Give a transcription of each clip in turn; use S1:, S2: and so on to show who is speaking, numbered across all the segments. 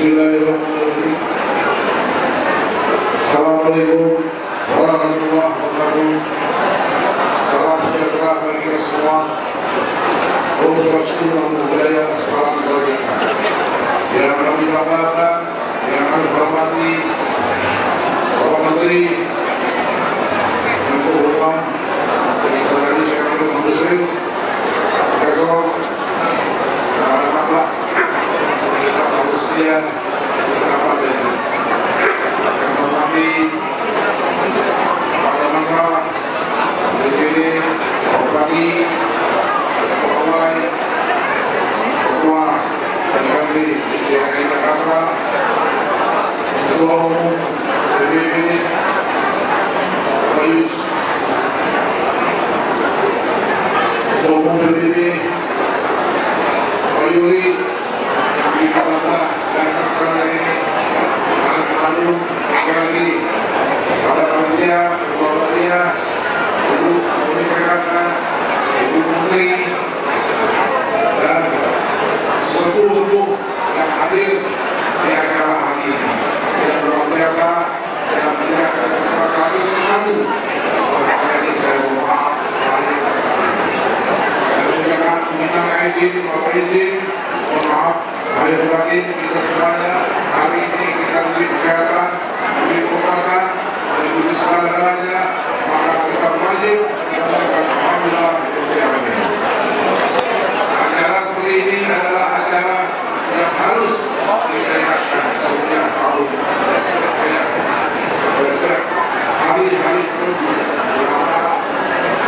S1: Bismillahirrahmanirrahim. Assalamualaikum warahmatullahi wabarakatuh. Salam sejahtera bagi kita semua. Om Swastiastu, Budaya, salam kebajikan. Yang kami banggakan, yang kami hormati, Bapak Menteri Menko Polhukam, Sekretaris Kabinet Indonesia, Profesor, para tambah, kita seharusnya dapat yang hormati pada masa DPD, Bupati, Pegawai, Ketua DPRD DKI Jakarta, Ketua Umum DPD, Pak Yus, Ketua Umum DPD, Pak Yuri, di Kepala dan sekarang ini, anak Bandung, lagi pada panitia, Ketua Panitia, Ibu Menteri PKK, Ibu Menteri, dan seluruh yang hadir di acara hari ini. Yang luar biasa, yang biasa kita satu persatu. Jadi saya mohon maaf. Dan juga minta izin, mohon izin, mohon maaf. Hari batin kita semuanya hari ini kita diberi kesehatan, diberi kekuatan, diberi segala-galanya, maka kita wajib melakukan alhamdulillah. Acara seperti ini adalah acara yang harus kita ingatkan setiap tahun. Hari-hari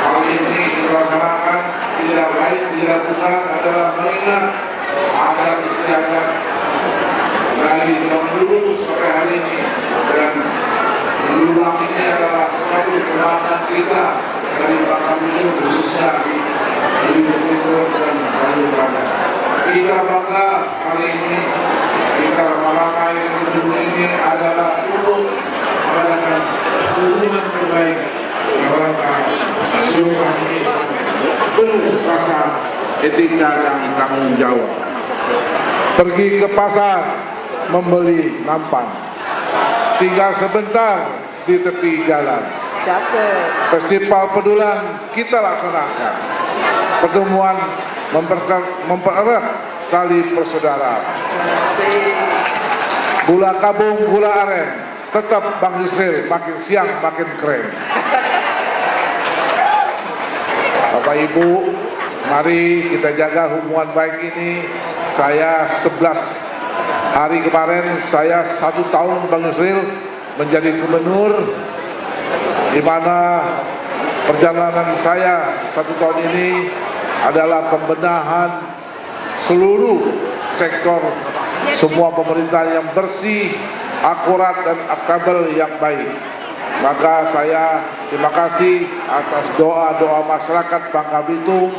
S1: hal ini kita laksanakan tidak baik, tidak bukan adalah mengingat adat istiadat dari zaman dulu sampai hari ini, dan berulang ini adalah suatu kebanggaan kita dari Bangka Belitung, khususnya di Belitung dan Bandung. Kita bangga hari ini, kita memakai gedung ini adalah untuk mengadakan hubungan terbaik yang rangka seluruh ini penuh rasa etika dan tanggung jawab. Pergi ke pasar membeli nampan, singgah sebentar di tepi jalan. Festival Pedulan kita laksanakan. Pertemuan mempererat tali persaudaraan. Gula kabung, gula aren, tetap Bang Yusril makin siang makin keren. Bapak Ibu, mari kita jaga hubungan baik ini. Saya 11 hari kemarin, saya 1 tahun Bang Yusril menjadi gubernur, di mana perjalanan saya 1 tahun ini adalah pembenahan seluruh sektor, semua pemerintahan yang bersih, akurat dan akuntabel yang baik. Maka saya terima kasih atas doa-doa masyarakat Bangka Belitung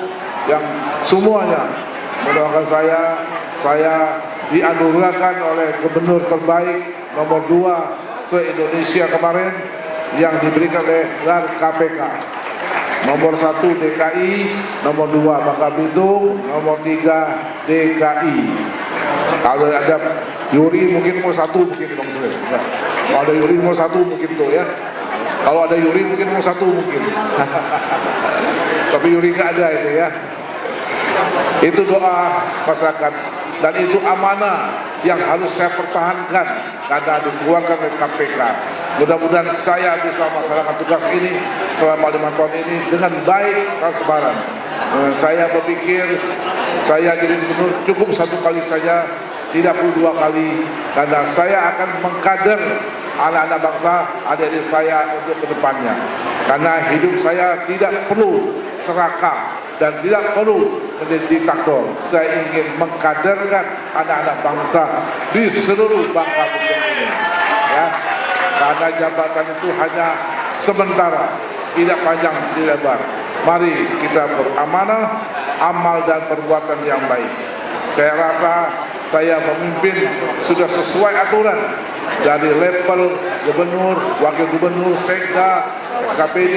S1: yang semuanya mendoakan saya dianugerahkan oleh gubernur terbaik nomor 2 se-Indonesia kemarin yang diberikan oleh gelar KPK. Nomor 1 DKI, nomor 2 Bangka Belitung, nomor 3 DKI. Kalau ada Yuri mungkin mau 1 mungkin Bang Yuri. Kalau ada Yuri mau 1 mungkin tuh ya. Kalau ada Yuri mungkin mau 1 mungkin. Tapi Yuri nggak ada itu ya. Itu doa masyarakat dan itu amanah yang harus saya pertahankan karena dikeluarkan oleh KPK. Mudah-mudahan saya bisa melaksanakan tugas ini selama 5 tahun ini dengan baik, transparan. Saya berpikir saya jadi gubernur cukup 1 kali saja, tidak perlu 2 kali, karena saya akan mengkader anak-anak bangsa, adik-adik saya untuk kedepannya. Karena hidup saya tidak perlu serakah dan tidak perlu menjadi diktator. Saya ingin mengkaderkan anak-anak bangsa di seluruh Bangka Belitung ini. Ya, karena jabatan itu hanya sementara, tidak panjang, tidak lebar. Mari kita beramanah, amal dan perbuatan yang baik. Saya rasa saya memimpin sudah sesuai aturan dari level gubernur, wakil gubernur, sekda, SKPD,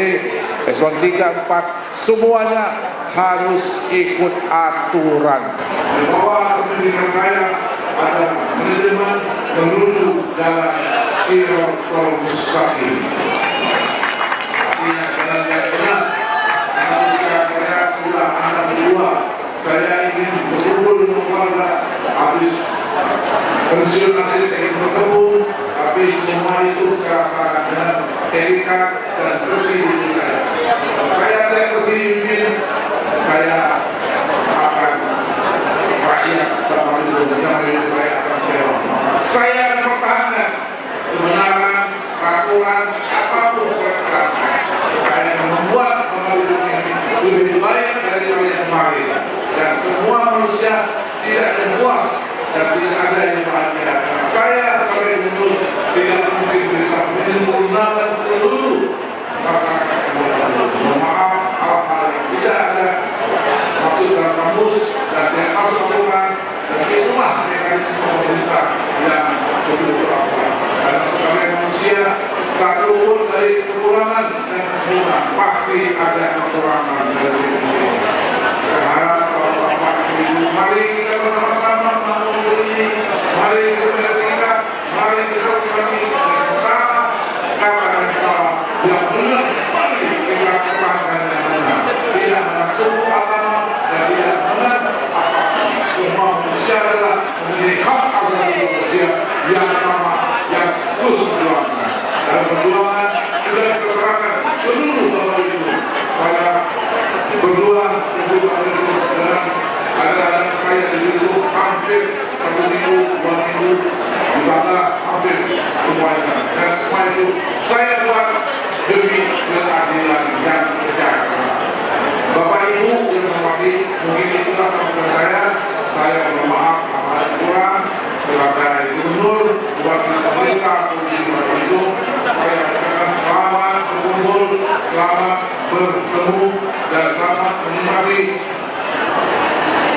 S1: eselon 3, 4, semuanya harus ikut aturan. Di bawah kepemimpinan saya adalah manajemen menuju jalan Siratal Mustaqim. Artinya jalan yang benar. Karena usia saya sudah anak dua, saya ingin berkumpul dengan keluarga. Habis pensiun nanti saya ingin bertemu, tapi semua itu saya akan dengan etika dan bersih diri saya. Saya tidak bersih diri, saya akan rakyat dalam hidup yang saya akan kecewa. Saya akan pertahankan kebenaran, peraturan, apapun saya pertahankan. Saya akan membuat hidup ini lebih baik dari yang kemarin. Dan semua manusia tidak ada puas dan tidak ada yang bahagia. Saya sebagai gubernur tidak mungkin bisa menyempurnakan seluruh masyarakat. Mohon maaf hal-hal yang tidak ada masuk dalam kamus dan yang harus dilakukan, dan itulah mekanisme pemerintah yang betul-betul apa. Karena sebagai manusia tak luput dari kekurangan dan kesempurnaan, pasti ada kekurangan dari diri. Sekarang kalau Bapak Ibu, mari kita bersama-sama membangun ini, mari kita bertingkat, mari kita berbagi dengan salah kata dan salah yang benar, mari kita pertahankan yang benar, tidak menafsir agama dan tidak benar apapun. Semua manusia adalah memiliki hak asasi manusia yang sama, yang terus berjuangkan. Dan perjuangan sudah terterangkan seluruh Bapak Ibu. Saya berjuang untuk dengan ada saya dulu hampir 1 minggu, 2 minggu di mana hampir semuanya, dan semua itu saya buat demi keadilan yang sejahtera. Bapak Ibu yang hormati, mungkin itulah sambutan saya bermaaf apabila kurang sebagai gubernur wakil pemerintah provinsi Bangka Belitung. Saya katakan selamat berkumpul, selamat bertemu, dan selamat menikmati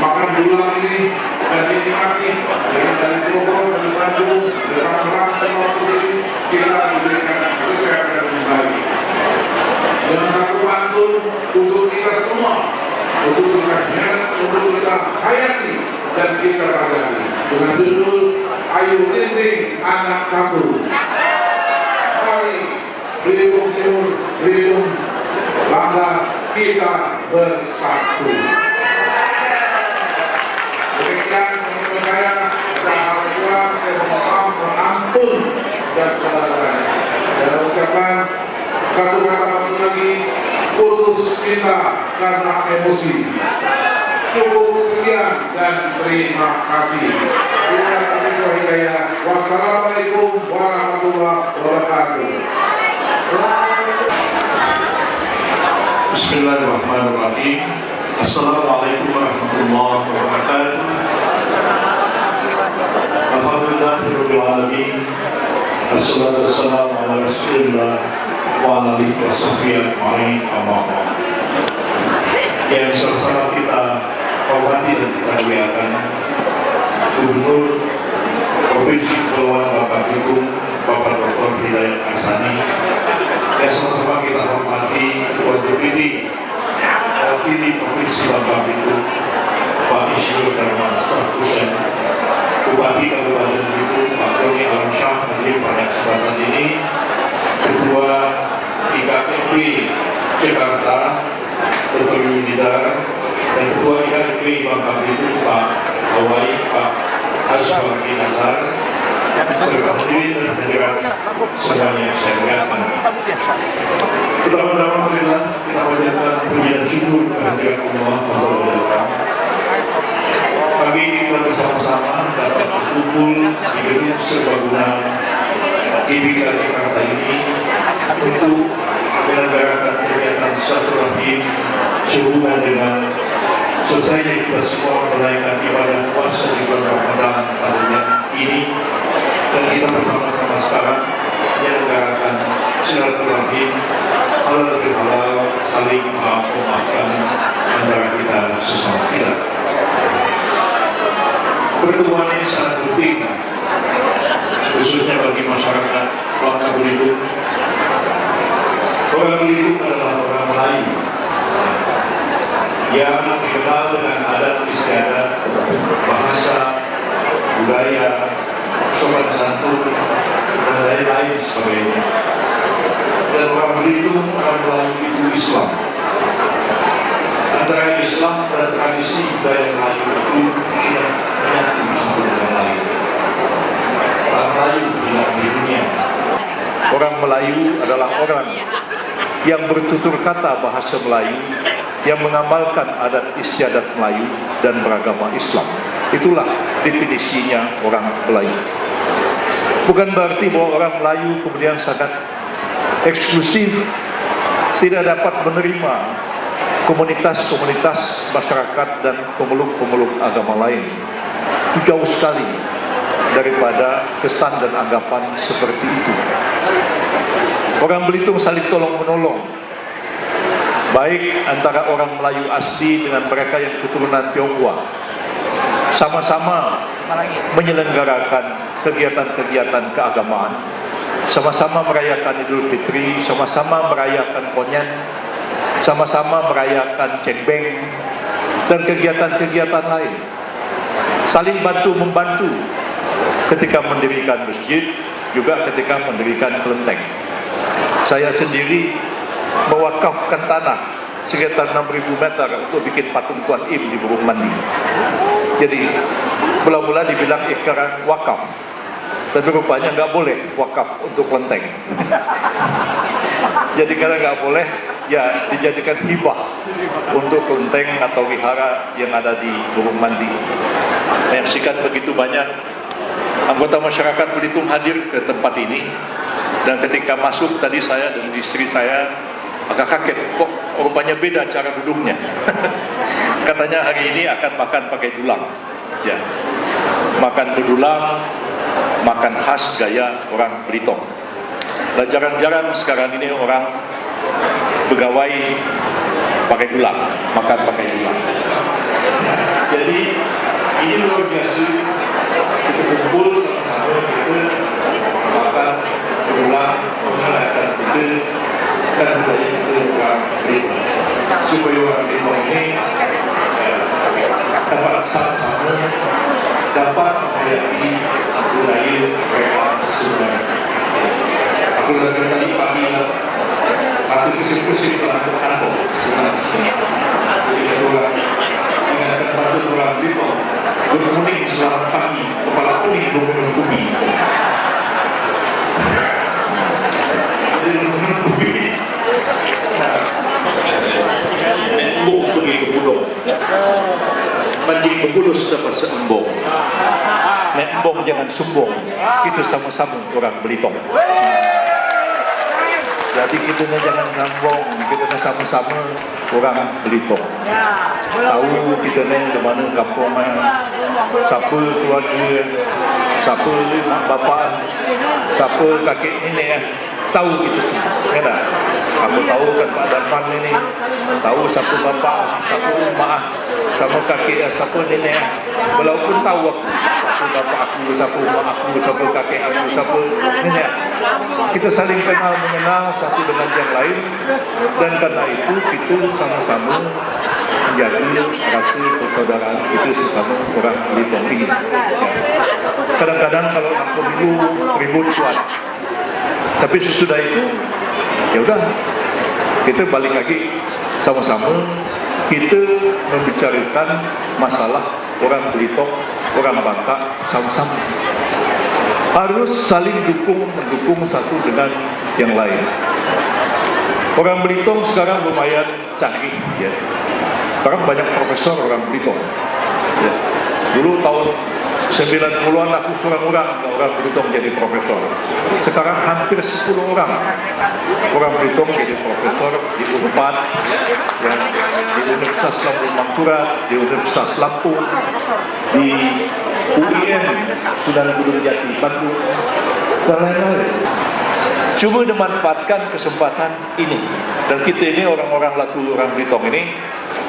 S1: makan berulang ini dan dinikmati dengan dari Bogor, dari Bandung, dari Tangerang, semua ini kita diberikan kesehatan yang baik. Dan satu pantun untuk kita semua, untuk kita hemat, untuk kita hayati dan kita ladani dengan judul Ayu Tinting Anak Satu. Mari Belitung Timur, Belitung Bangga, kita bersatu. Demikian menurut saya, hal kurang saya mohon ampun dan saudara. Dan ucapan satu kata lagi, putus cinta karena emosi. Cukup sekian dan terima kasih. Wassalamualaikum warahmatullahi wabarakatuh.
S2: Bismillahirrahmanirrahim. Assalamualaikum warahmatullahi wabarakatuh. Alhamdulillahirabbil alamin. Assalatu wassalamu ala Rasulillah wa ala alihi washabbihi ajmain. Amma ba'd. Yang sama-sama kita hormati dan kita muliakan Gubernur Provinsi Kepulauan Bangka Belitung Bapak Dr. Hidayat Hassani. Yang sama-sama kita hormati Ketua DPD Wakili Provinsi Bangka Belitung Pak Isyur Darman Stafusen, Bupati Kabupaten Belitung Pak Doni Alamsyah hadir pada kesempatan ini, Ketua IKPP Jakarta Dr. Yunizar, dan Ketua IKPP Bangka Belitung Pak Hawaii Pak Aswari Nazar, serta hadirin dan hadirat semuanya yang saya muliakan. Pertama-tama marilah kita panjatkan puji dan syukur kehadirat Allah SWT. Pagi ini kita bersama-sama dapat berkumpul di gedung serbaguna GBK Jakarta ini untuk menyelenggarakan kegiatan silaturahim sehubungan dengan selesainya kita semua menunaikan ibadah puasa di bulan Ramadan tahun ini, dan kita bersama-sama sekarang menyelenggarakan silaturahim halal bihalal, saling maafkan antara kita sesama kita. Pertemuan ini sangat penting, khususnya bagi masyarakat Bangka Belitung. Orang Belitung adalah orang Melayu yang dikenal dengan adat istiadat, bahasa, budaya, lain sebagainya. Dan orang Belitung, orang Melayu itu Islam. Antara Islam dan tradisi budaya Melayu itu sudah menyatu satu dengan lain. Orang Melayu hilang di dunia.
S3: Orang Melayu adalah orang yang bertutur kata bahasa Melayu, yang mengamalkan adat istiadat Melayu dan beragama Islam. Itulah definisinya orang Melayu. Bukan berarti bahwa orang Melayu kemudian sangat eksklusif, tidak dapat menerima komunitas-komunitas masyarakat dan pemeluk-pemeluk agama lain. Itu jauh sekali daripada kesan dan anggapan seperti itu. Orang Belitung saling tolong-menolong, baik antara orang Melayu asli dengan mereka yang keturunan Tionghoa, sama-sama menyelenggarakan kegiatan-kegiatan keagamaan, sama-sama merayakan Idul Fitri, sama-sama merayakan Konyan, sama-sama merayakan Cengbeng, dan kegiatan-kegiatan lain. Saling bantu-membantu ketika mendirikan masjid, juga ketika mendirikan kelenteng. Saya sendiri mewakafkan tanah sekitar 6.000 meter untuk bikin patung Kuan Im di Burung Mandi. Jadi mula-mula dibilang ikaran wakaf, tapi rupanya nggak boleh wakaf untuk kelenteng. Jadi karena nggak boleh, ya dijadikan hibah untuk kelenteng atau wihara yang ada di Burung Mandi. Menyaksikan begitu banyak anggota masyarakat Belitung hadir ke tempat ini, dan ketika masuk tadi saya dan istri saya agak kaget, kok rupanya beda cara duduknya. Katanya hari ini akan makan pakai dulang, ya, makan bedulang, makan khas gaya orang Belitung. Dan jarang-jarang sekarang ini orang pegawai pakai dulang, makan pakai dulang. Jadi ini luar biasa, kita kumpul sama-sama, kita makan berulang, mengenalkan kita dan budaya kita orang Belitung, supaya orang Belitung ini dapat sama-sama dapat menghayati budaya mereka sebenarnya. Aku sudah tadi pagi aku kesip-kesip untuk kantor sebenarnya. Jadi kedua ingatkan pada orang Belitung berkuning selamat pagi, kepala kuning berminum kopi. Embung pergi ke pulau, banding berkulus dapat seembong. Embung jangan sombong, kita sama-sama orang Belitung. Jadi kita jangan sombong, kita sama-sama orang Belitung. Tahu kita ni di mana kampungnya, siapa keluarga, siapa mak bapak, siapa kakek nenek, tahu kita semua. Ya tak? Aku tahu kan Pak Darman ini, tahu siapa bapak, siapa mak, siapa kakek, siapa nenek. Walaupun tahu aku, siapa bapak aku, siapa mak aku, siapa kakek aku, siapa nenek. Kita saling kenal mengenal satu dengan yang lain, dan karena itu kita sama-sama menjadi rasa persaudaraan itu sesama orang Belitung ini. Kadang-kadang kalau nak pemilu ribut kuat, tapi sesudah itu ya udah, kita balik lagi sama-sama, kita membicarakan masalah orang Belitung, orang Bangka sama-sama. Harus saling mendukung satu dengan yang lain. Orang Belitung sekarang lumayan canggih, ya. Sekarang banyak profesor orang Belitung. Ya. Dulu tahun 90-an aku kurang-kurang orang Belitung jadi profesor. Sekarang hampir 10 orang Belitung jadi profesor di Unpad, ya, di Universitas Lampung Mangkurat, di Universitas Lampung, di UIN Sunan Gunung Jati Bandung, dan lain-lain. Cuma dimanfaatkan kesempatan ini, dan kita ini orang-orang laku orang Belitung ini,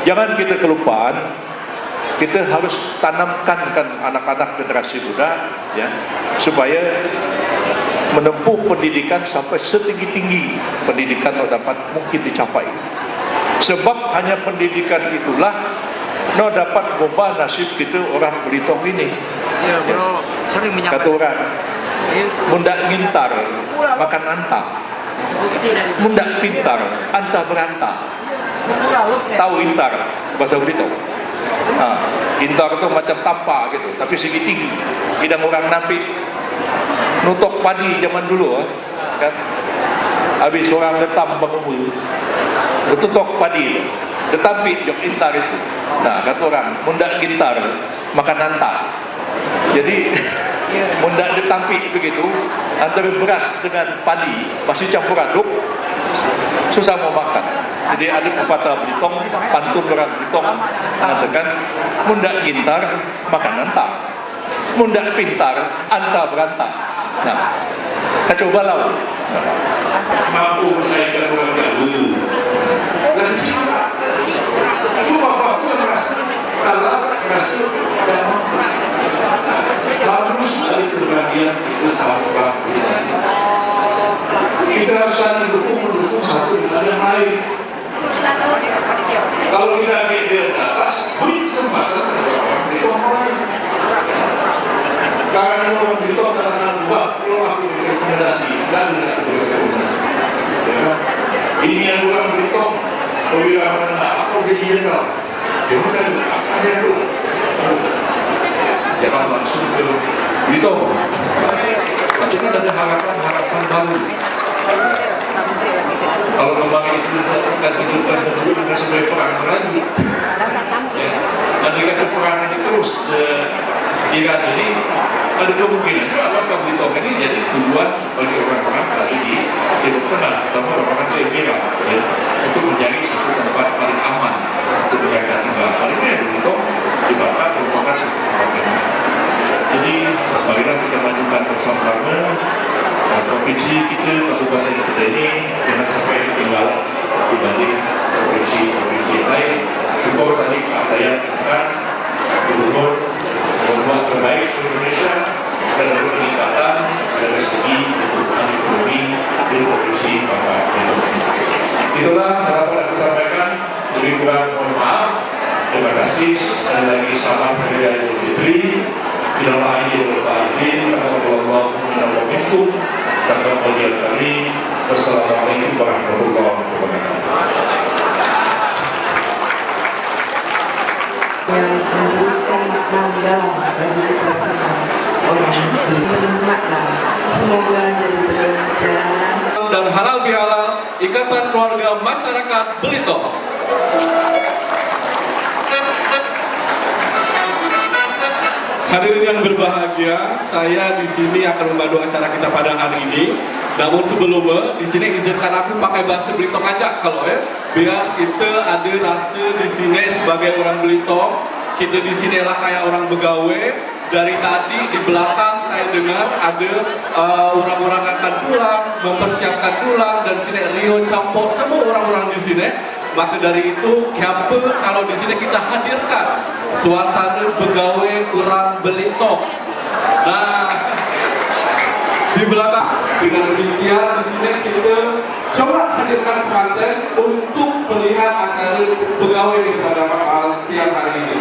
S3: jangan kita kelupaan. Kita harus tanamkan kan anak-anak generasi muda, ya, supaya menempuh pendidikan sampai setinggi-tinggi pendidikan yang dapat mungkin dicapai. Sebab hanya pendidikan itulah dapat mengubah nasib kita orang Belitung ini.
S4: Ya bro, sering menyampaikan.
S2: Kata orang,
S3: Mundak ngintar makan anta. Mundak pintar anta beranta. Tahu intar bahasa Belito? Nah, intar itu macam tampa gitu, tapi segi tinggi. Idang orang napi nutok padi zaman dulu kan. Habis orang letam bangun tutok padi, tetapi jok intar itu. Nah, kata orang mundak gintar makan anta. Jadi mundak ditampi begitu antara beras dengan padi masih campur aduk, susah mau makan. Jadi ada pepatah Belitong, pantun orang Belitong mengatakan mundak gintar makan anta, mundak pintar anta beranta. Nah, kacau balau.
S2: Mampu bersaingkan orang jauh. Dan siapa? Itu bapak-bapak yang merasa kalah, merasa dan harus ada kebahagiaan itu sama. Kita harus saling mendukung satu dengan yang lain. Kalau kita di atas, beri kesempatan kepada orang itu orang lain. Karena orang itu katakan buat kalau aku rekomendasi dan tidak rekomendasi. Ya, ini yang orang itu perwira menengah atau jadi jenderal. Dia bukan apa yang itu. Jangan langsung ke itu. Tapi kan ada harapan baru. Kalau kemarin itu akan tunjukkan dengan sebagai perang lagi. Ya, andai kata perangan ini terus Iran ini ada kemungkinan juga apakah Belitong ini jadi tujuan bagi orang-orang tadi di Timur Tengah, terutama orang-orang itu Iran, ya, untuk mencari satu tempat paling aman untuk mereka tinggal. Paling ini Belitong dibakar merupakan satu tempat yang aman. Jadi marilah kita majukan bersama-sama provinsi kita, kabupaten kita ini jangan sampai ketinggalan dibanding provinsi lain. Syukur tadi apa yang kita gubernur membuat terbaik di Indonesia dan ada peningkatan dari segi kebutuhan ekonomi di provinsi Bangka Belitung. Itulah harapan yang saya sampaikan. Lebih kurang mohon maaf. Terima kasih sekali lagi, salam Hari Raya Idul Fitri. Bila ini berbahagia, Allah menambahkan karena mulia kali. Wassalamualaikum warahmatullahi wabarakatuh.
S4: Yang memberikan makna mendalam bagi kita semua orang penuh makna. Semoga jadi berjalan
S5: dan halal bihalal Ikatan Keluarga Masyarakat Belitong. Hadirin yang berbahagia, saya di sini akan membantu acara kita pada hari ini. Namun sebelumnya, di sini izinkan aku pakai bahasa Belitong aja kalau biar kita ada rasa di sini sebagai orang Belitong. Kita di sini lah kayak orang begawe. Dari tadi di belakang saya dengar ada orang-orang akan pulang, mempersiapkan pulang, dan sini Rio campur semua orang-orang di sini. Maka dari itu, kenapa kalau di sini kita hadirkan suasana begawe orang Belitong. Nah, di belakang dengan demikian di sini kita coba hadirkan pengantin untuk melihat acara begawe pada siang hari ini.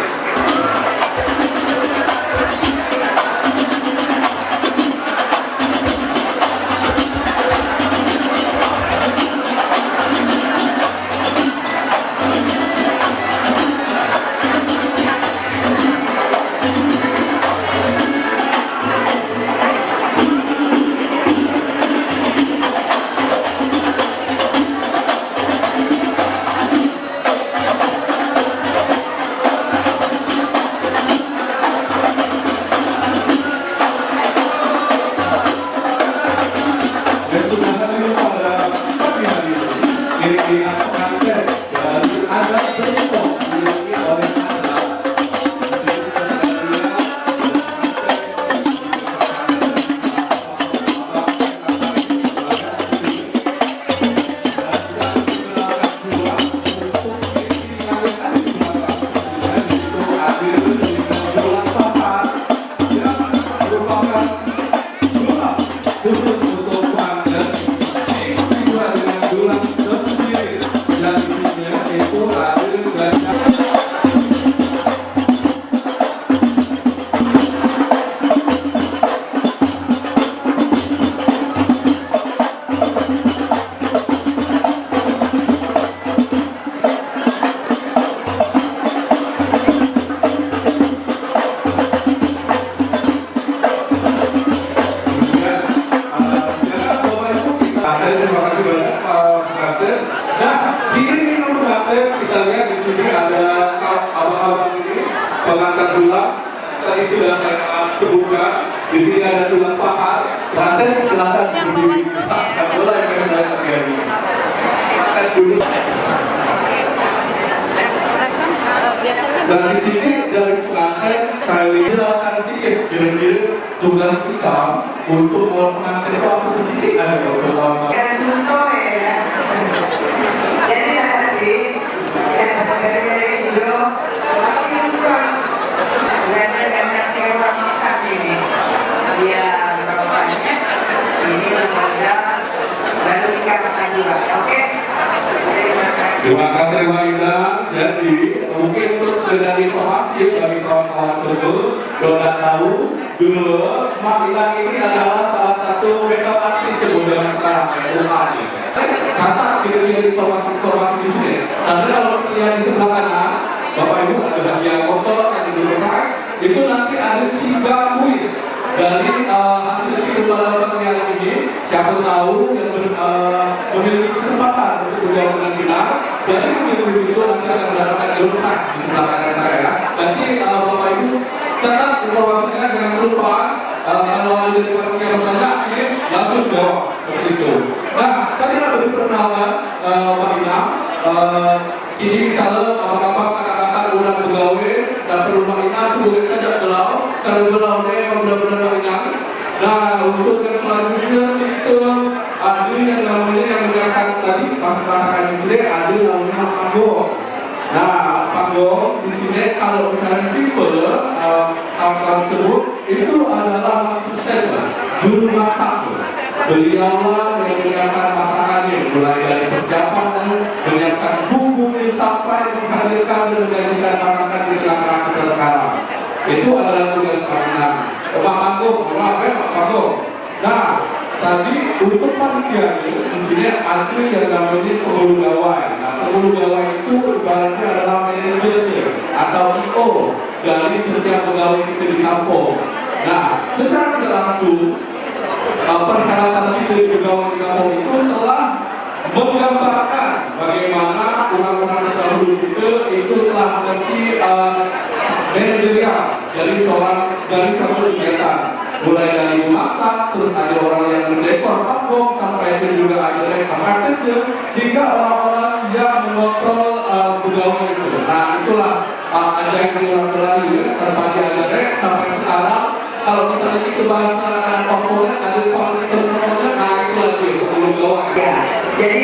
S5: sudah saya sebutkan. Di sini ada tulang paha. Nanti silakan berdiri. Mulai dengan saya terjadi. Makan dulu. Dan di sini dari pengantin saya jelaskan sedikit kira-kira tugas kita untuk pengantin itu apa sedikit ada kalau
S4: Contoh ya. Jadi nanti yang dari dulu dan sewa makan ini dia berapa banyak ini lembaga baru kita makan juga, oke?
S5: Terima kasih Mbak Ida. Jadi mungkin untuk sekedar informasi bagi kawan-kawan semua, sudah tahu dulu Mbak Ida ini adalah salah satu makeup artist sebelum sekarang ya. Kata kira-kira informasi di sini. Karena kalau lihat di sebelah kanan, Bapak Ibu ada bagian kotor, ada di depan, itu nanti ada 3 kuis dari hasil kehidupan yang ini. Siapa tahu yang memiliki kesempatan untuk berjawab dengan kita, dari kuis itu nanti akan mendapatkan dompet di sebelah kanan saya. Nanti Bapak Ibu catat informasinya, jangan lupa kalau ada dari yang bertanya ini langsung jawab seperti itu. Nah, tadi ada perkenalan Pak Inam. Ini misalnya apa-apa kata-kata udah pegawai dan perlu Pak Inam itu boleh saja belau, kalau belau dia benar-benar Pak Inam. Nah, untuk yang selanjutnya itu ada yang namanya yang menggunakan tadi pas katakan di sini ada namanya panggung. Nah, panggung di sini kalau misalnya simple hal tersebut itu adalah maksudnya juru masak. Beliaulah yang menyiapkan masakannya mulai dari persiapan dan menyiapkan bumbu sampai menghadirkan dan menyajikan masakan di tengah-tengah kita sekarang. Itu adalah tugas panggung. Pak Panggung. Nah, tadi untuk panitia di sini ada yang namanya penghulu gawai. Nah, penghulu gawai itu ibaratnya adalah manajernya atau IO dari setiap pegawai kita di kampung. Nah, secara tidak langsung perhelatan kita di pegawai di kampung itu telah menggambarkan bagaimana orang-orang terdahulu kita itu telah mengerti manajerial dari satu kegiatan, mulai dari memasak, terus ada orang yang mendekor panggung, sampai itu juga ada rekam artisnya, hingga orang-orang yang mengontrol pegawai itu. Nah, itulah ada yang kurang berlalu ya, terbagi ada rek sampai sekarang. Kalau misalnya itu bahasa komponen, ada komponen, nah itu lagi pegawai.
S4: Ya, jadi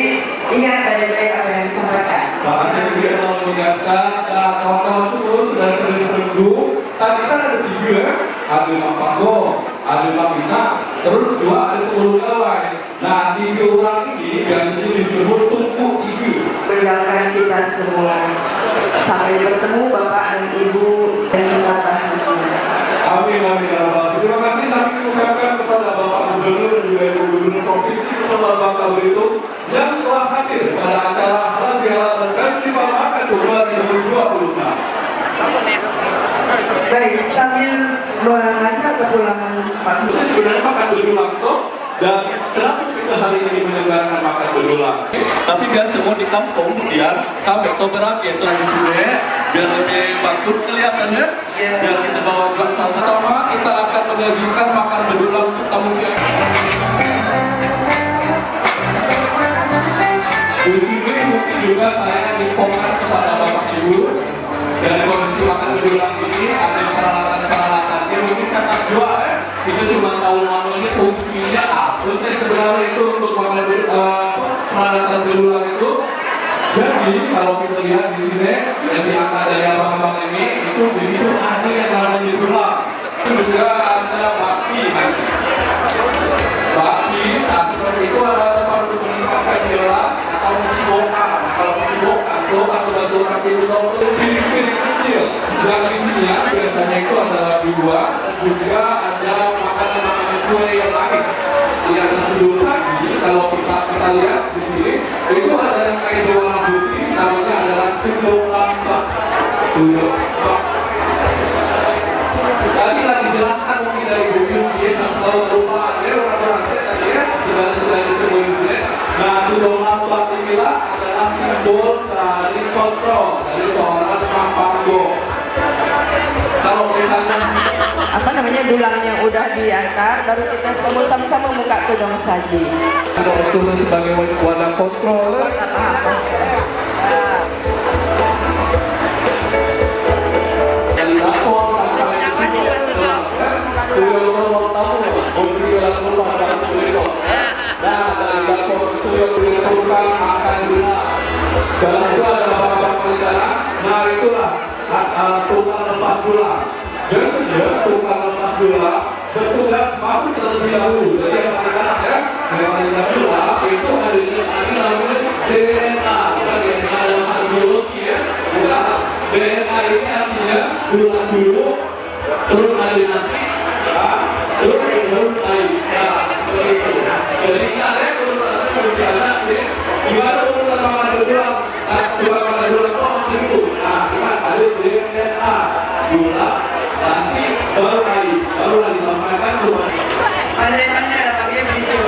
S4: ingat baik-baik apa yang disampaikan.
S5: Bahkan dia mau mengingatkan kawan-kawan semua sudah sering-sering. Tadi kan ada 3, ada Pak Panggung, ada Pak Bina, terus 2 ada penghulu gawai. Nah, 3 orang ini biasanya disebut tumpu 3.
S4: Meninggalkan kita semua sampai bertemu Bapak dan Ibu dan kita bahagia.
S5: Amin, amin, amin. Terima kasih kami mengucapkan kepada Bapak Gubernur dan juga Ibu Gubernur Provinsi Kepulauan Bangka Belitung yang telah hadir pada acara Halal Bihalal dan Festival Makan 2026.
S4: Baik, sambil mengajak kepulangan Pak
S5: Khusus sebenarnya makan berulang toh, dan kenapa kita hari ini menyelenggarakan makan berulang? Tapi biar semua di kampung biar kami atau berakhir itu di sini biar lebih bagus kelihatannya. Biar kita bawa juga salah satu kita akan menyajikan makan berulang untuk tamu yang di sini mungkin juga saya infokan kepada Bapak Ibu dari kondisi makan berulang ini ada peralatan-peralatannya mungkin kata dua ya. Kita cuma tahu manualnya fungsinya apa sih sebenarnya itu untuk makan peralatan berulang itu. Jadi kalau kita lihat di sini yang diangkat dari abang-abang ini itu di situ ada yang namanya berulang. Itu juga ada baki. Baki, nah seperti itu adalah tempat untuk meningkatkan jelas atau mencibokan. Kalau mencibokan, atau basuhan itu piring-piring kecil. Yang isinya biasanya itu adalah dua, juga ada makanan-makanan kue yang lain. Yang satu lagi, kalau kita lihat di sini, itu ada yang kayak warna putih, namanya adalah cendol lambak. Tadi lagi jelaskan mungkin dari Google dia tahu lupa ada orang-orang tadi ya sudah disebut di sini. Nah, cendol lambak inilah adalah simbol dari kontrol dari seorang Pak Panggung. Kalau misalnya
S4: dulangnya udah diantar, baru kita semua sama-sama buka tudung saji.
S5: Ada turun sebagai wadah kontrol. Dalam itu ada beberapa perjalanan. Nah itulah tukang lepas gula. Dan tukang lepas gula bertugas masuk terlebih dahulu. Jadi yang paling kanan ya, yang paling gula itu ada namanya DNA. DNA dalam hal biologi ya. DNA ini artinya gula dulu, terus ada nasi, terus air. Seperti itu. Jadi ada berjalan gimana urutan makanan gula? Dua makanan gula itu begitu. Nah, kita ada DNA, gula, nasi, baru disampaikan cuma.
S4: Pandai-pandai lah pakai begitu.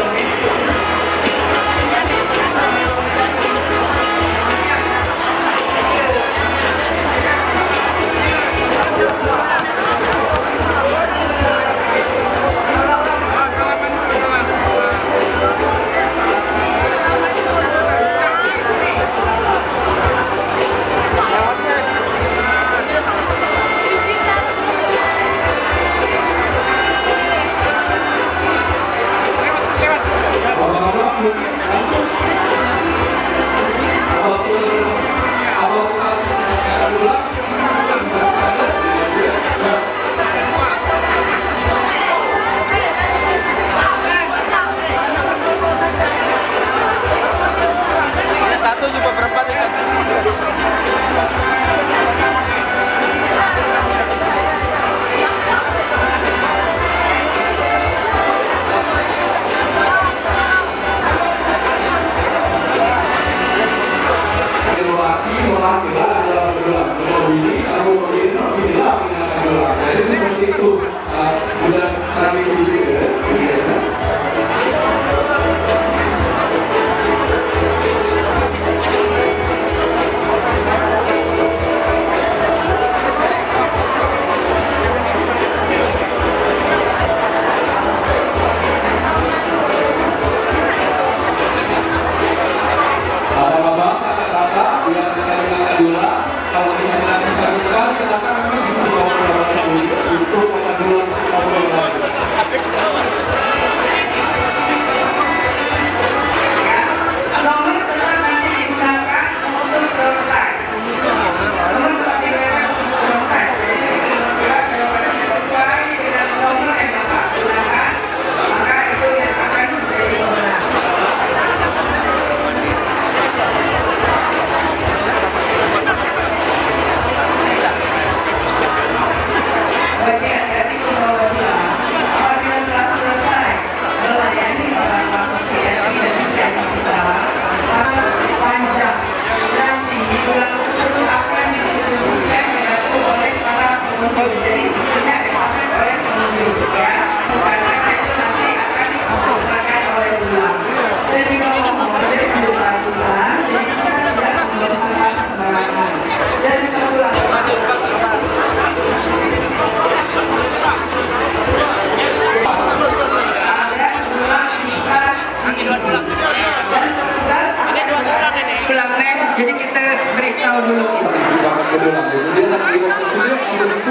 S4: Jadi kita beritahu dulu.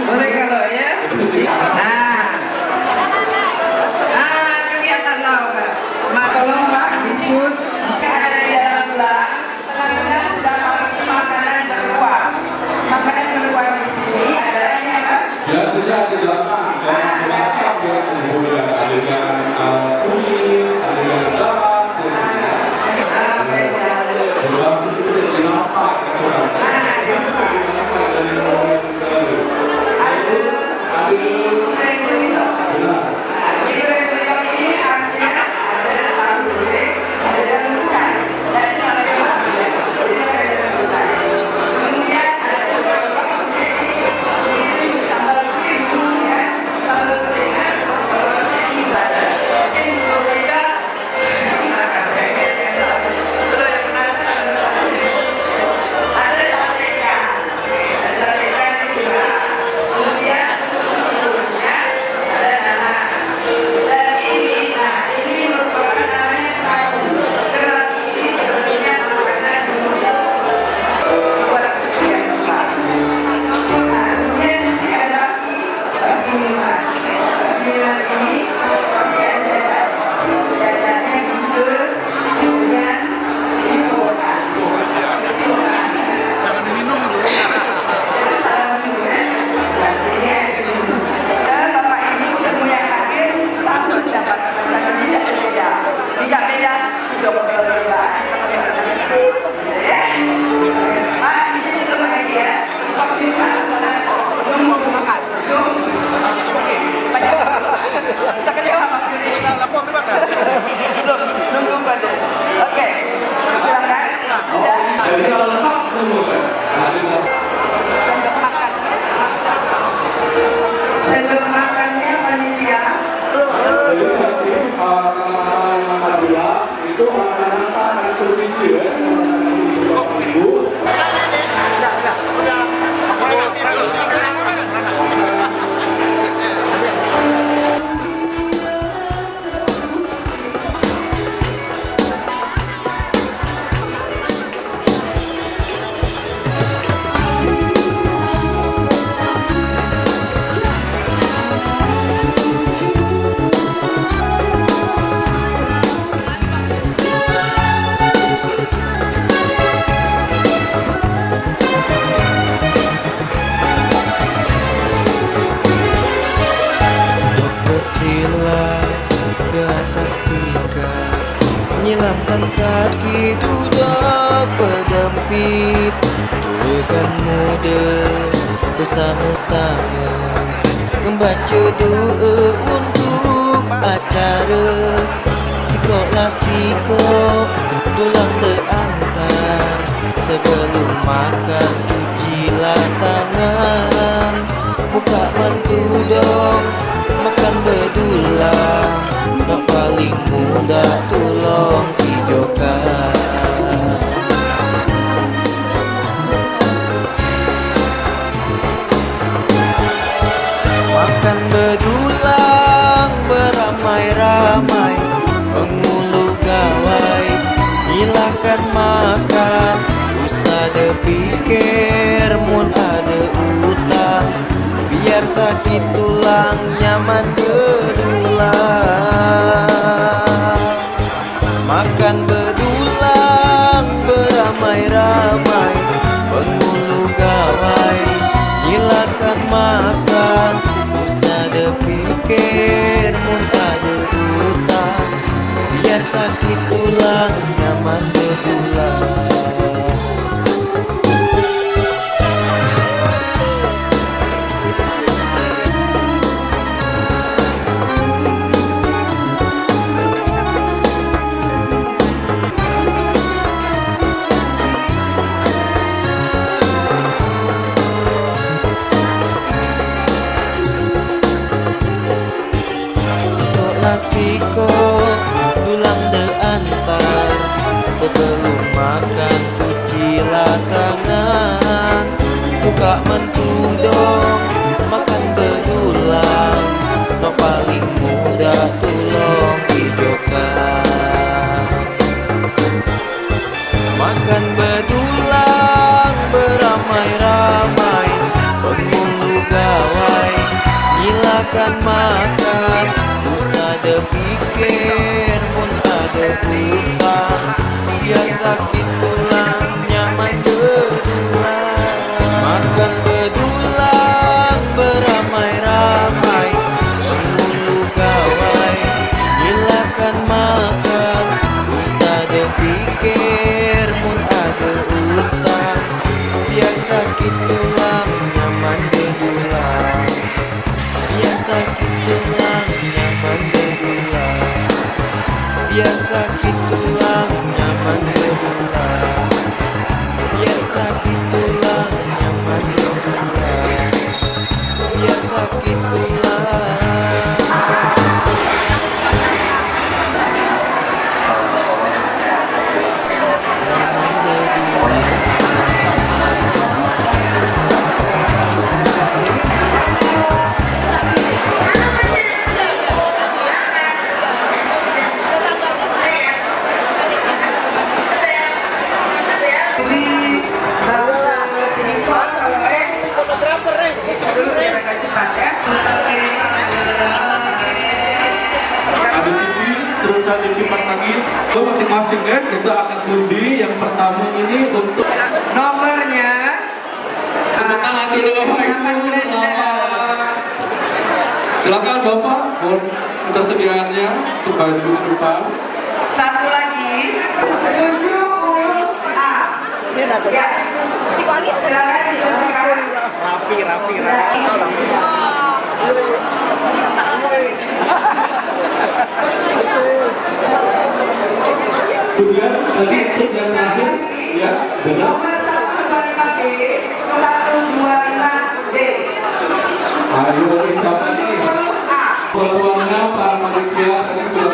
S4: Boleh kalau ya. Kelihatan lah Kak. Tolong Pak, disut. Ada di dalam belah. Tengahnya sudah pasti makanan berkuah. Makanan berkuah di sini adalah ini apa?
S5: Biasanya di belakang. Adegan kuning, adegan darah.
S4: Jadi
S5: nama-nama yang ada itu anak-anak provinsi ya, Ibu.
S6: Bersila ke atas tingkat, menyilamkan kaki kuda pedempit, turunkan muda bersama-sama, membaca doa untuk acara. Sikoklah sikok, tulang terhantar, sebelum makan cucilah tangan, buka mantu dong, makan bedulang, nak paling mudah tolong hijaukan. Makan bedulang beramai-ramai, mengulu gawai, hilangkan makan, usah dipikir mun ada utang, biar sakit tulang nyaman bedulang. Makan bedulang beramai-ramai, mengulu gawai, hilangkan makan, usah dipikir mun ada utang, biar sakit tulang nyaman bedulang. Sikok tulang deantar, sebelum makan cucilah tangan, buka mantu dong, makan bedulang, no paling mudah tolong hijaukan. Makan bedulang beramai-ramai, mengulu gawai, hilangkan makan, ada pikir pun ada utang, biar sakit tulang nyaman bedulang. Makan bedulang beramai-ramai, mengulu gawai, hilangkan makan, usah dipikir pun ada utang, biar sakit tulang nyaman bedulang. Biar sakit tulang nyaman bedulang, biar sakit tulang nyaman bedulang, biar sakit tulang nyaman bedulang, biar sakit tulang.
S5: So masing-masing ya, kita akan undi yang pertama ini untuk
S4: Nomornya
S5: tangan dulu Bapak Ibu. Silakan Bapak, mohon ketersediaannya untuk baju depan.
S4: satu lagi 70A. Ya. Silakan ditunjukkan.
S6: Rafi.
S5: Kemudian tadi untuk yang terakhir, ya benar.
S4: Nomor 125B, 125D.
S5: Ayo siapa nih?
S4: 70A.
S5: Pertuannya para panitia tadi sudah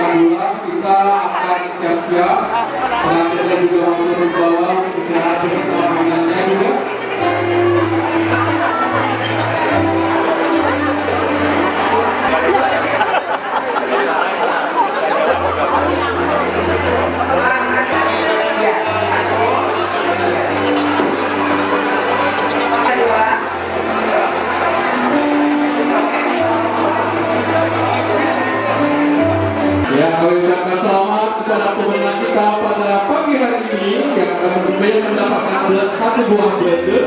S5: Ya, kami ucapkan selamat kepada pemenang kita pada pagi hari ini yang akan bermain mendapatkan satu buah blender,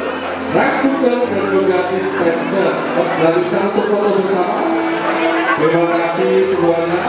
S5: rice cooker dan juga dispenser. Lanjutkan untuk foto bersama. Terima kasih semuanya.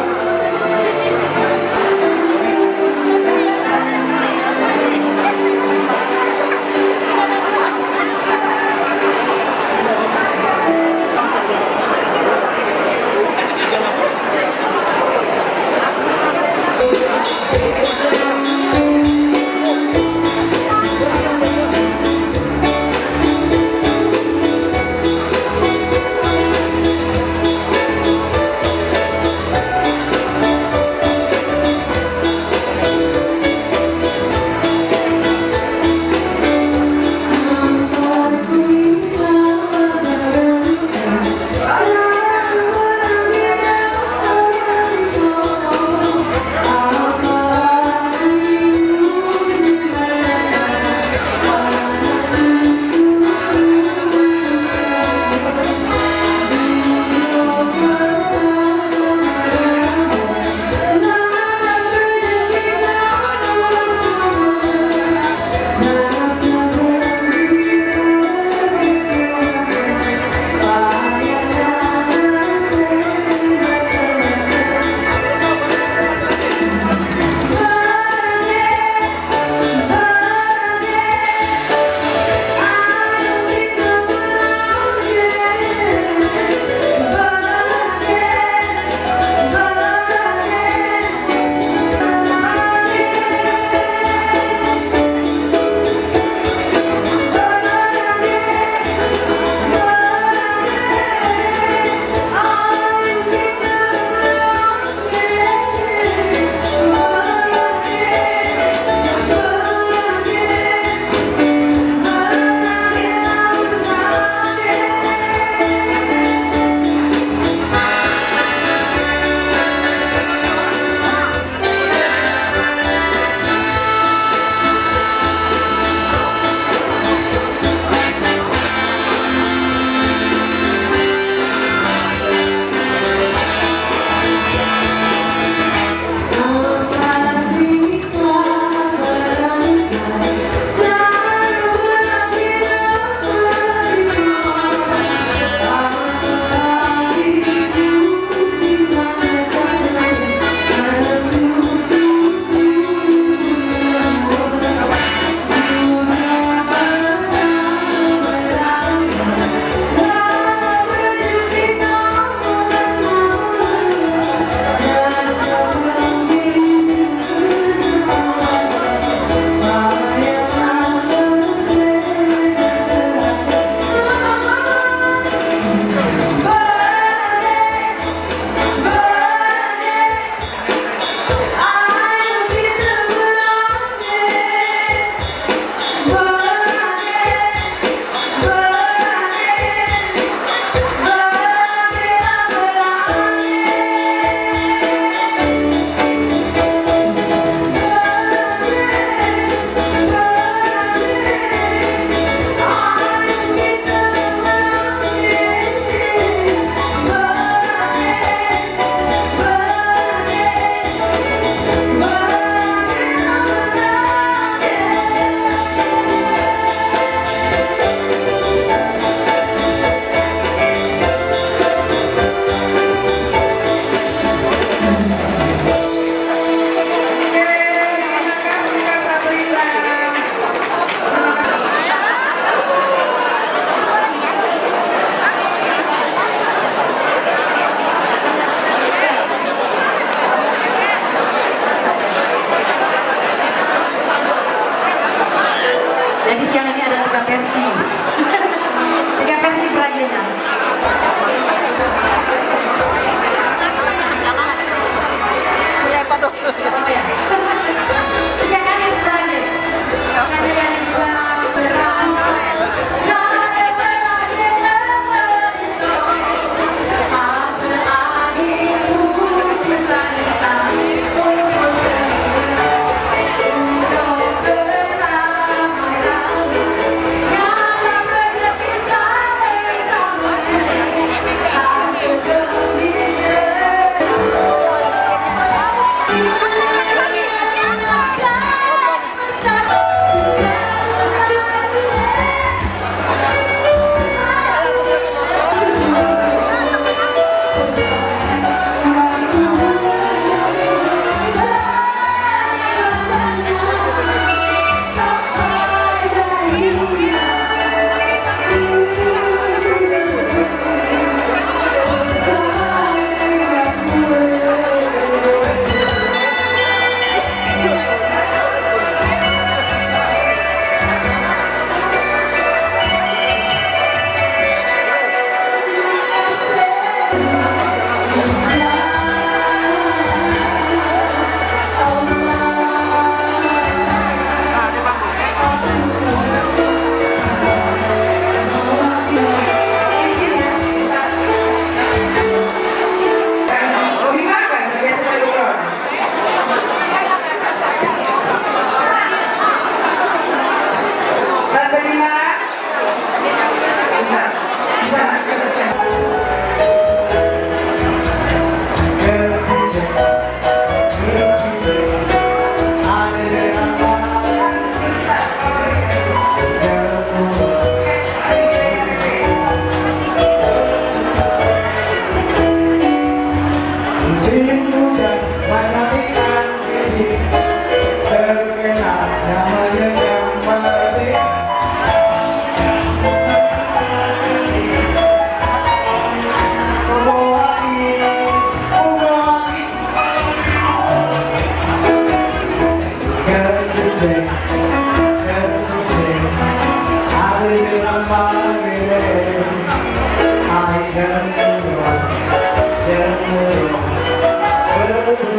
S7: Ini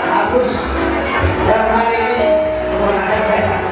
S7: Agus dalam hari ini kemenangan saya.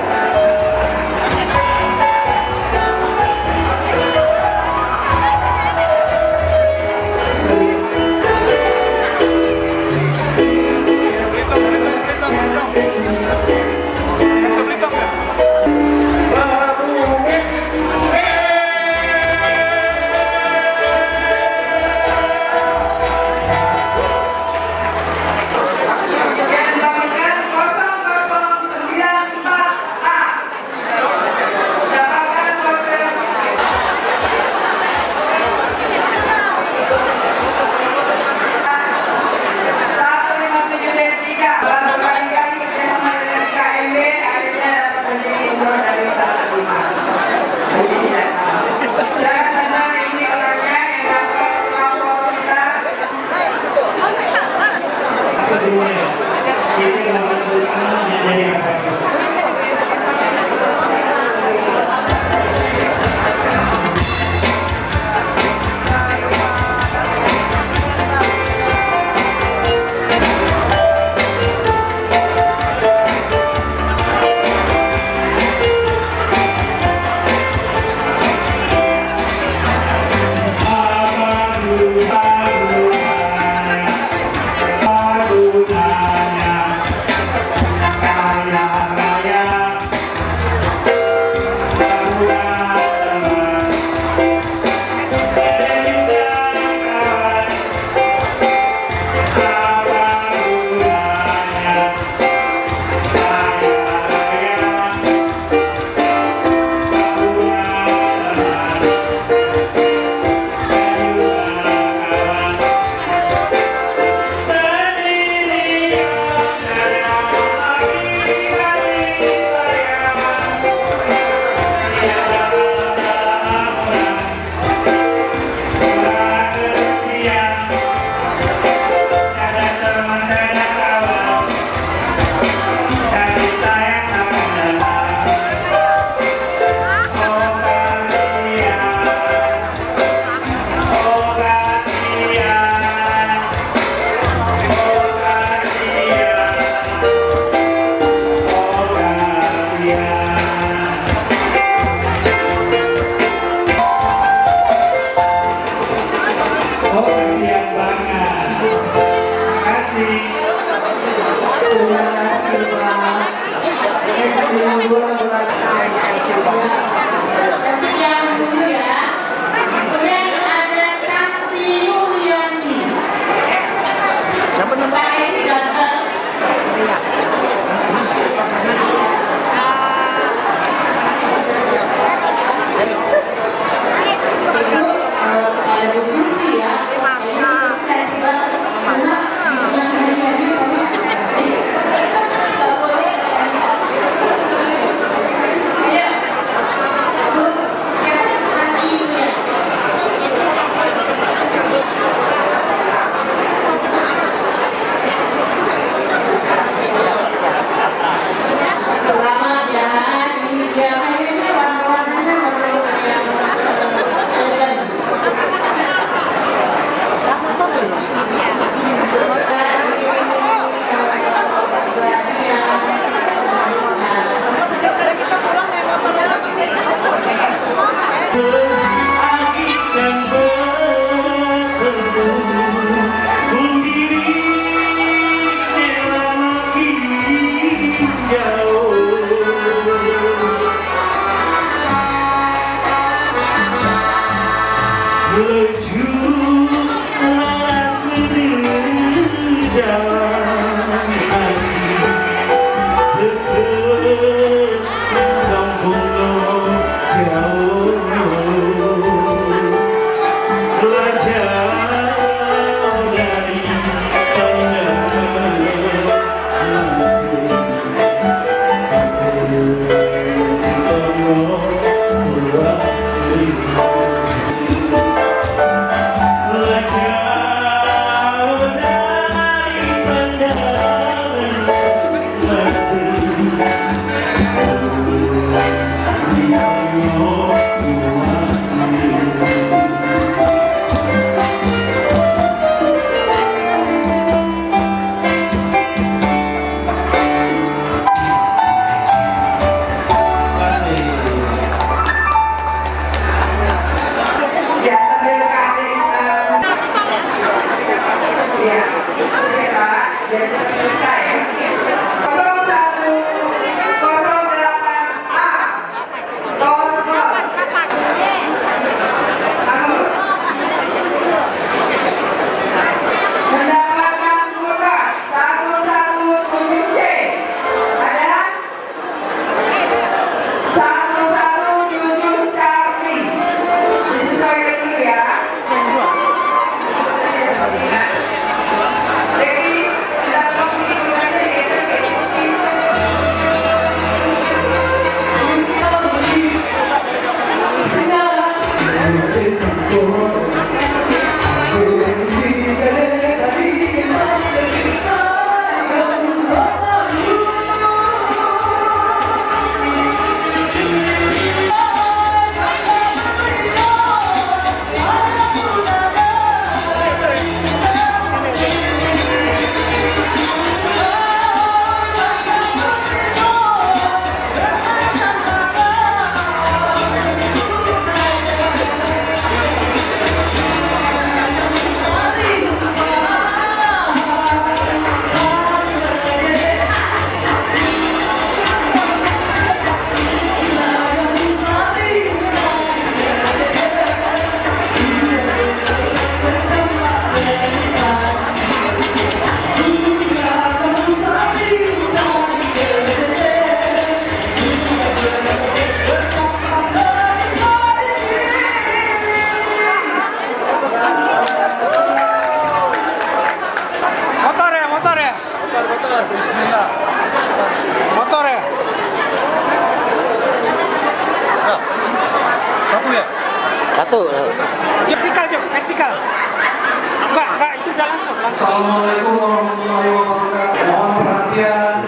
S8: Assalamualaikum warahmatullahi wabarakatuh. Mohon perhatian.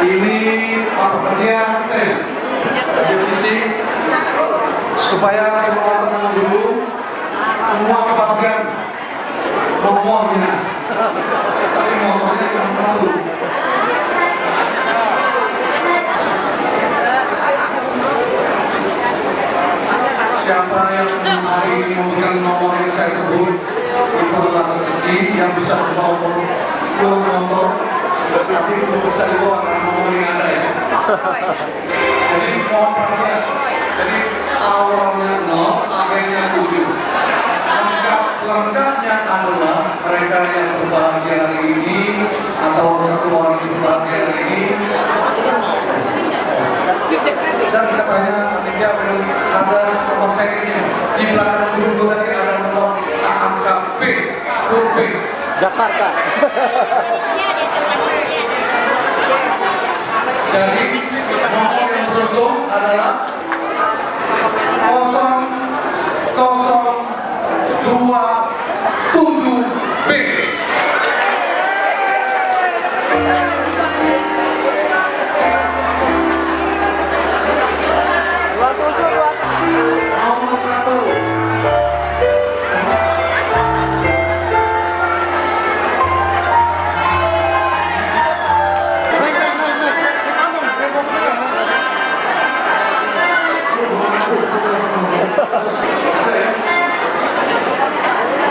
S8: Ini pekerja divisi supaya semua tenang dulu. Semua bagian ngomongnya, tapi ngomongnya jangan terlalu. Siapa yang hari ini memberikan nomor yang saya sebut itu adalah rezeki yang bisa membawa pulang motor, tapi belum bisa dibawa karena nomor yang ada ya. Jadi mohon perhatian. Jadi awalnya 0, akhirnya 7. Lengkapnya adalah mereka yang berbahagia hari ini atau satu orang yang berbahagia hari ini. Dan katanya ketika ada nomor serinya di belakang buku tadi ada nomor angka P, huruf P.
S6: Jakarta.
S8: Jadi nomor yang beruntung adalah 0027B. Nomor 1.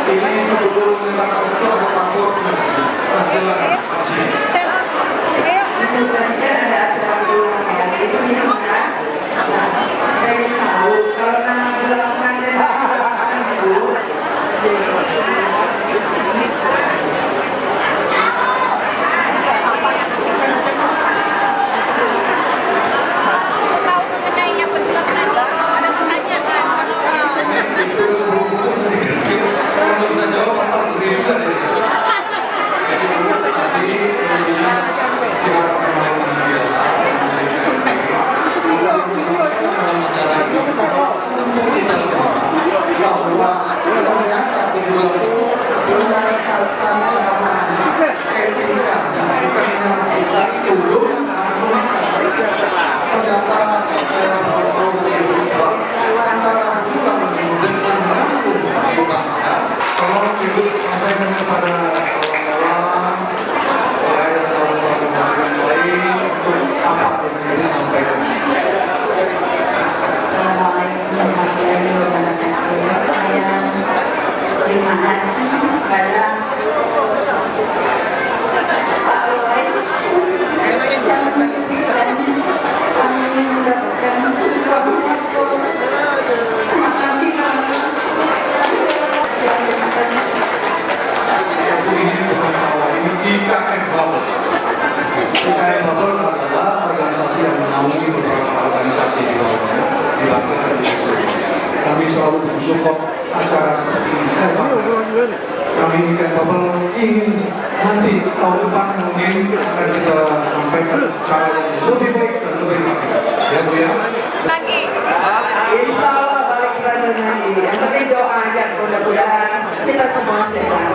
S8: Ini sebelum lima tahun takut IKN Bubble adalah organisasi yang menaungi beberapa organisasi di bawahnya, di Bangka dan di Solo. Kami selalu mensupport acara seperti ini. Kami IKN Bubble ingin nanti tahun depan mungkin akan kita sampaikan cara yang lebih baik dan lebih baik. Ya Bu ya.
S4: Lagi. Insya Allah balik lagi nanti. Yang penting doa aja, mudah-mudahan kita semua sehat.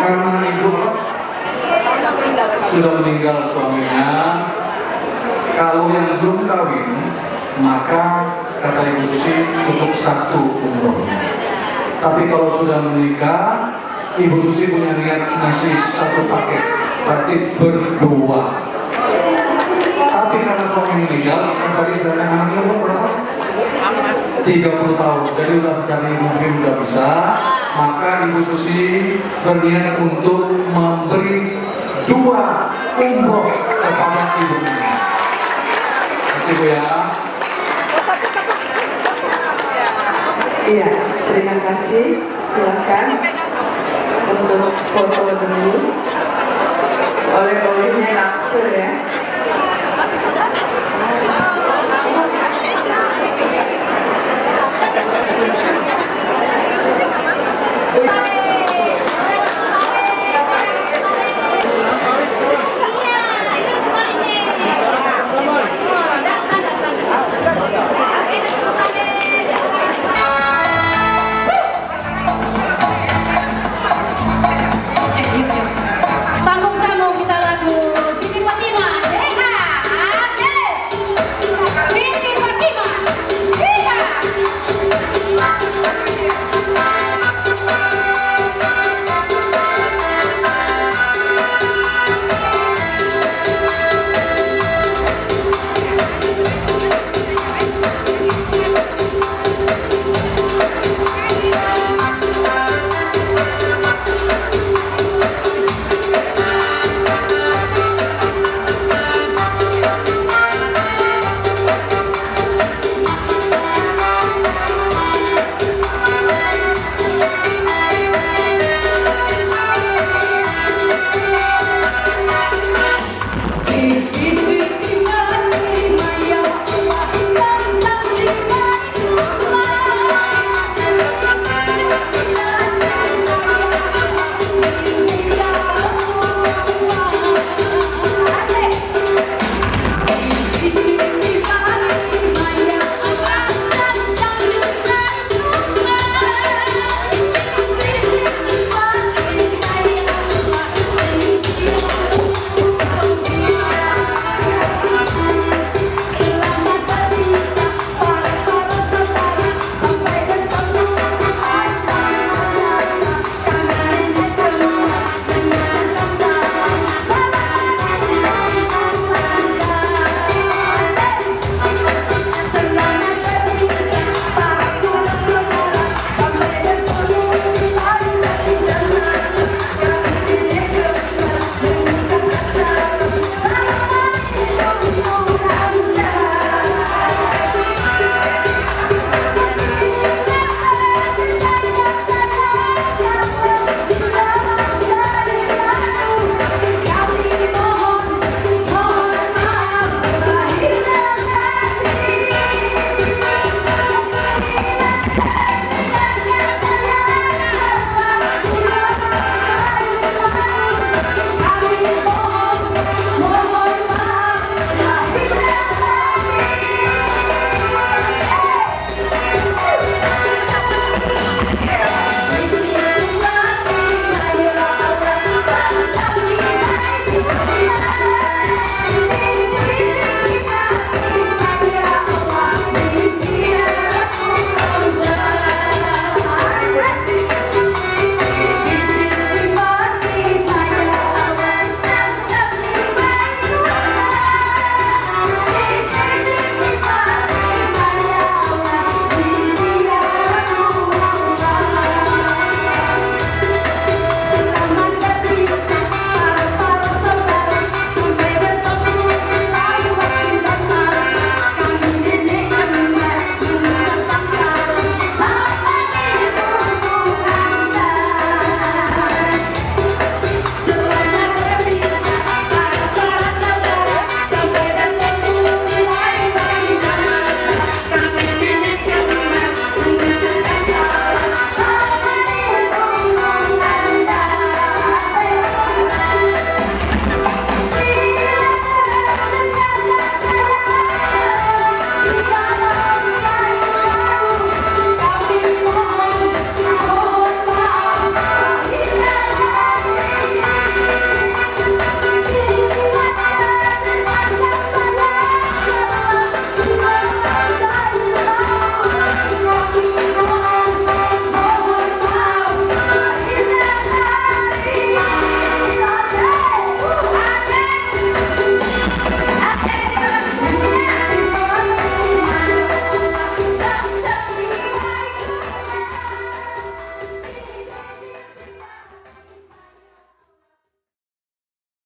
S8: karena ibu sudah meninggal suaminya, kalau yang belum kawin maka kata Ibu Susi cukup 1 umroh. Tapi kalau sudah menikah, Ibu Susi punya niat ngasih 1 paket, berarti berdua. Tapi karena suami meninggal, kembali dari hamil berapa? 30 tahun, jadi udah dari mungkin udah bisa, maka Ibu Susi berniat untuk memberi 2 umroh kepada ibu ini. Ibu ya.
S4: Iya, terima kasih. Silakan untuk foto dulu. Oleh-olehnya langsung ya.
S9: Sambung-sambung kita lagu Siti Fatimah. Siti Fatimah.